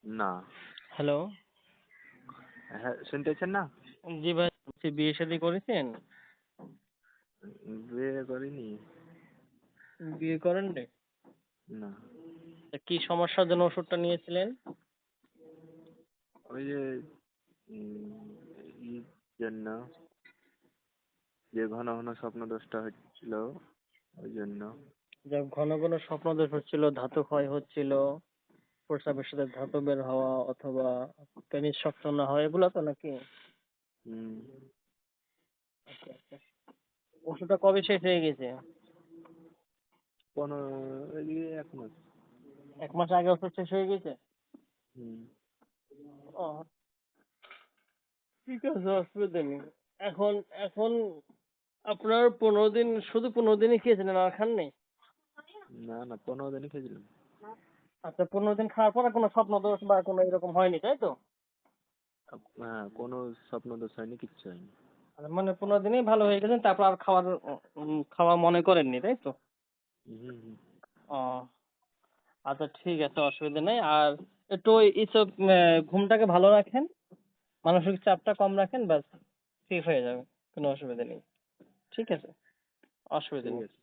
না। হ্যালো। হ্যাঁ, শুনতেছেন না? জি ভাই, বলছি বিয়ে শাদী করেছেন? বিয়ে করিনি। বিয়ে করেন নাই? না। তা কি সমস্যার জন্য ওষুধটা নিয়েছিলেন? ওই যে উম, ই জন্য যে ঘন ঘন স্বপ্নদোষটা হচ্ছিল ওই জন্য। যে ঘন ঘন স্বপ্নদোষ হচ্ছিল, ধাতু ক্ষয় হচ্ছিল, প্রস্রাবের সাথে ধাতু বের হওয়া অথবা পেনিস শক্ত না হয়, এগুলো তো নাকি? হুম। আচ্ছা আচ্ছা। ওষুধটা কবে শেষ হয়ে গেছে? কোনো এই 1 মাস। 1 মাস আগে ওষুধ শেষ হয়ে গেছে? হুম। ও, ঠিক আছে, অসুবিধা নেই। এখন এখন আপনার 15 দিন, শুধু 15 দিনই খেয়েছিলেন, আর খান নাই? না না, 15 দিনই খেয়েছিলাম। আচ্ছা, 15 দিন খাওয়ার পরে কোনো স্বপ্নদোষ বা কোনো এরকম হয়নি, তাই তো? হ্যাঁ, কোনো স্বপ্নদোষ হয়নি, কিচ্ছু হয়নি। মানে 15 দিনেই ভালো হয়ে গেছেন, তারপর আর খাওয়া মনে করেননি, তাই তো? হুম হুম। ও, আচ্ছা ঠিক আছে, অসুবিধা নেই। আর একটু এইসব ঘুমটাকে ভালো রাখেন, মানসিক চাপটা কম রাখেন, ব্যাস ঠিক হয়ে যাবে, কোনো অসুবিধা নেই। ঠিক আছে, অসুবিধা ঠিক নেই। আছে।